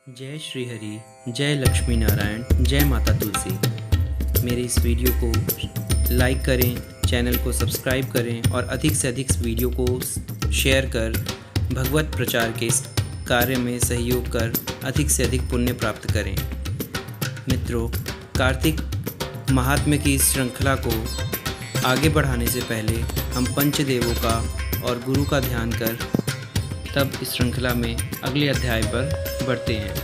जय श्री हरि, जय लक्ष्मी नारायण, जय माता तुलसी। मेरे इस वीडियो को लाइक करें, चैनल को सब्सक्राइब करें और अधिक से अधिक इस वीडियो को शेयर कर भगवत प्रचार के इस कार्य में सहयोग कर अधिक से अधिक पुण्य प्राप्त करें। मित्रों, कार्तिक महात्म्य की इस श्रृंखला को आगे बढ़ाने से पहले हम पंचदेवों का और गुरु का ध्यान कर तब इस श्रृंखला में अगले अध्याय पर बढ़ते हैं।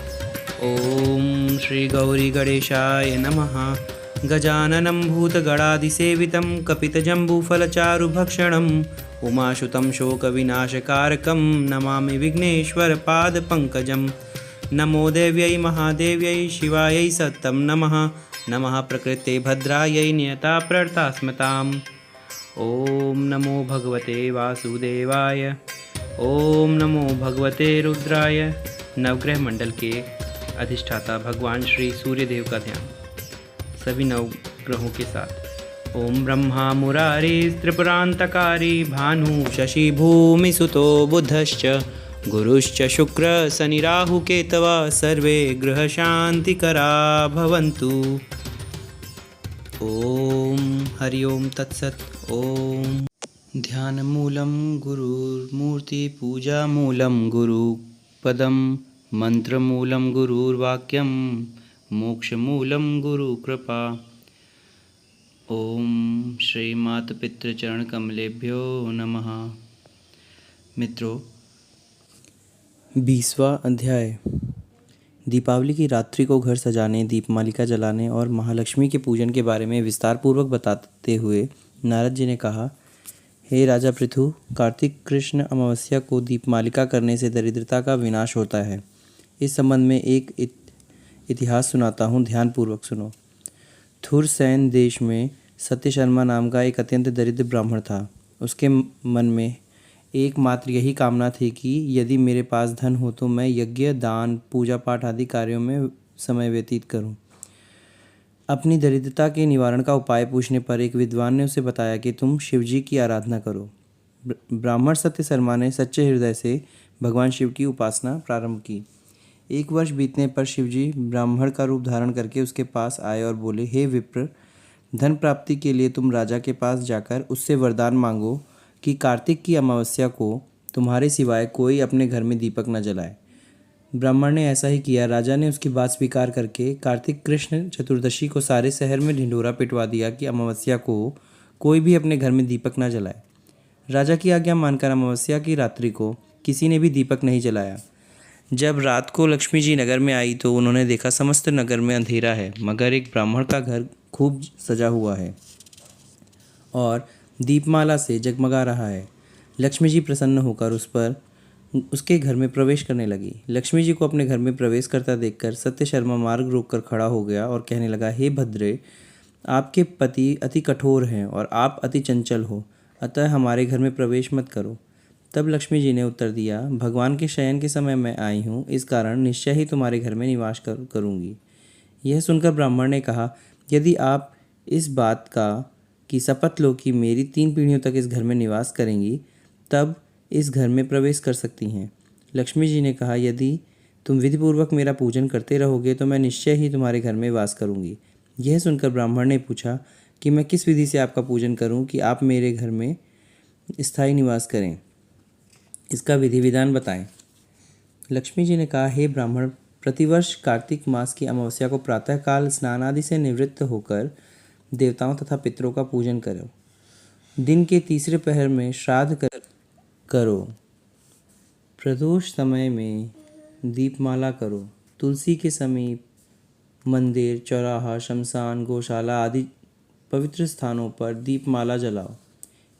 ओम श्री गौरी गणेशाय नमः। गजाननं भूतगणाधिसेवितं कपितजम्बूफलचारुभक्षणम् उमासुतं शोकविनाशकारकं नमामि विघ्नेश्वरपादपङ्कजं। नमो देव्यै महादेव्यै शिवायै सत्तं नमः। नमः प्रकृते भद्रायै नियताप्रर्थास्मताम्। ओम नमो भगवते वासुदेवाय। ओम नमो भगवते रुद्राय। नवग्रह मंडल के अधिष्ठाता भगवान श्री सूर्यदेव का ध्यान सभी नवग्रहों के साथ। ओम ब्रह्मा मुरारी त्रिपुरांतकारी भानु शशि भूमि सुतो बुधश्च गुरुश्च शुक्र शनि राहु केतवा सर्वे ग्रह शांतिकरा भवन्तु। ओम हरि ओम तत्सत्। ओम ध्यानमूलं गुरुर्मूर्तिपूजामूलं गुरुपदं मंत्रमूलं गुरुर्वाक्यं मोक्षमूलं गुरुकृपा। ओम श्री मातपितृचरणकमलेभ्यो नमः। मित्रों, 20वां अध्याय दीपावली की रात्रि को घर सजाने, दीपमालिका जलाने और महालक्ष्मी के पूजन के बारे में विस्तार पूर्वक बताते हुए नारद जी ने कहा, हे राजा पृथु, कार्तिक कृष्ण अमावस्या को दीपमालिका करने से दरिद्रता का विनाश होता है। इस संबंध में एक इतिहास सुनाता हूँ, ध्यानपूर्वक सुनो। थुरसैन देश में सत्य शर्मा नाम का एक अत्यंत दरिद्र ब्राह्मण था। उसके मन में एकमात्र यही कामना थी कि यदि मेरे पास धन हो तो मैं यज्ञ, दान, पूजा पाठ आदि कार्यों में समय व्यतीत करूं। अपनी दरिद्रता के निवारण का उपाय पूछने पर एक विद्वान ने उसे बताया कि तुम शिवजी की आराधना करो। ब्राह्मण सत्य शर्मा ने सच्चे हृदय से भगवान शिव की उपासना प्रारंभ की। 1 वर्ष बीतने पर शिवजी ब्राह्मण का रूप धारण करके उसके पास आए और बोले, हे विप्र, धन प्राप्ति के लिए तुम राजा के पास जाकर उससे वरदान मांगो कि कार्तिक की अमावस्या को तुम्हारे सिवाय कोई अपने घर में दीपक न जलाए। ब्राह्मण ने ऐसा ही किया। राजा ने उसकी बात स्वीकार करके कार्तिक कृष्ण चतुर्दशी को सारे शहर में ढिंढोरा पिटवा दिया कि अमावस्या को कोई भी अपने घर में दीपक न जलाए। राजा की आज्ञा मानकर अमावस्या की रात्रि को किसी ने भी दीपक नहीं जलाया। जब रात को लक्ष्मी जी नगर में आई तो उन्होंने देखा समस्त नगर में अंधेरा है, मगर एक ब्राह्मण का घर खूब सजा हुआ है और दीपमाला से जगमगा रहा है। लक्ष्मी जी प्रसन्न होकर उसके घर में प्रवेश करने लगी। लक्ष्मी जी को अपने घर में प्रवेश करता देखकर सत्य शर्मा मार्ग रोककर खड़ा हो गया और कहने लगा, हे भद्रे, आपके पति अति कठोर हैं और आप अति चंचल हो, अतः हमारे घर में प्रवेश मत करो। तब लक्ष्मी जी ने उत्तर दिया, भगवान के शयन के समय मैं आई हूँ, इस कारण निश्चय ही तुम्हारे घर में निवास करूँगी। यह सुनकर ब्राह्मण ने कहा, यदि आप इस बात की शपथ लो कि मेरी 3 पीढ़ियों तक इस घर में निवास करेंगी, तब इस घर में प्रवेश कर सकती हैं। लक्ष्मी जी ने कहा, यदि तुम विधिपूर्वक मेरा पूजन करते रहोगे तो मैं निश्चय ही तुम्हारे घर में वास करूंगी। यह सुनकर ब्राह्मण ने पूछा कि मैं किस विधि से आपका पूजन करूं कि आप मेरे घर में स्थायी निवास करें, इसका विधि विधान बताएं। लक्ष्मी जी ने कहा, हे ब्राह्मण, प्रतिवर्ष कार्तिक मास की अमावस्या को प्रातःकाल स्नान आदि से निवृत्त होकर देवताओं तथा पितरों का पूजन करो। दिन के तीसरे पहर में श्राद्ध करो। प्रदोष समय में दीपमाला करो। तुलसी के समीप मंदिर, चौराहा, शमशान, गौशाला आदि पवित्र स्थानों पर दीपमाला जलाओ।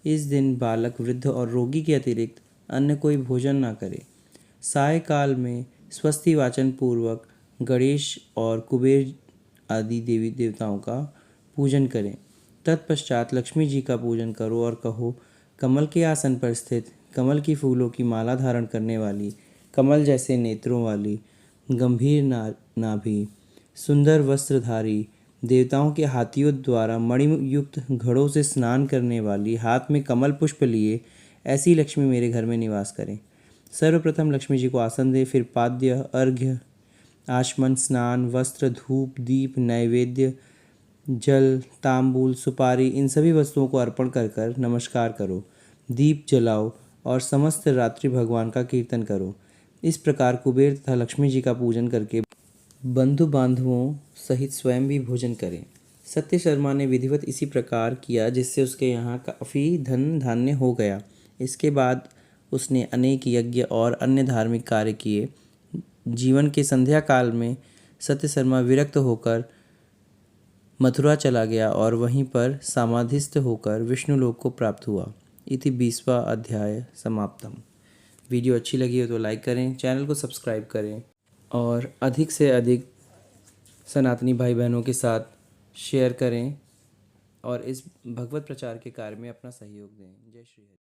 इस दिन बालक, वृद्ध और रोगी के अतिरिक्त अन्य कोई भोजन ना करे। सायकाल में स्वस्ति वाचन पूर्वक गणेश और कुबेर आदि देवी देवताओं का पूजन करें। तत्पश्चात लक्ष्मी जी का पूजन करो और कहो, कमल के आसन पर स्थित, कमल की फूलों की माला धारण करने वाली, कमल जैसे नेत्रों वाली, गंभीर नाभि, सुंदर वस्त्रधारी, देवताओं के हाथियों द्वारा मणियुक्त घड़ों से स्नान करने वाली, हाथ में कमल पुष्प लिए ऐसी लक्ष्मी मेरे घर में निवास करें। सर्वप्रथम लक्ष्मी जी को आसन दे, फिर पाद्य, अर्घ्य आचमन, स्नान, वस्त्र, धूप, दीप, नैवेद्य, जल, तांबूल, सुपारी इन सभी वस्तुओं को अर्पण कर कर नमस्कार करो। दीप जलाओ और समस्त रात्रि भगवान का कीर्तन करो। इस प्रकार कुबेर तथा लक्ष्मी जी का पूजन करके बंधु बांधवों सहित स्वयं भी भोजन करें। सत्य शर्मा ने विधिवत इसी प्रकार किया, जिससे उसके यहाँ काफ़ी धन धान्य हो गया। इसके बाद उसने अनेक यज्ञ और अन्य धार्मिक कार्य किए। जीवन के संध्या काल में सत्य शर्मा विरक्त होकर मथुरा चला गया और वहीं पर समाधिस्थ होकर विष्णुलोक को प्राप्त हुआ। इति 20वां अध्याय समाप्तम। वीडियो अच्छी लगी हो तो लाइक करें, चैनल को सब्सक्राइब करें और अधिक से अधिक सनातनी भाई बहनों के साथ शेयर करें और इस भगवत प्रचार के कार्य में अपना सहयोग दें। जय श्री हरि।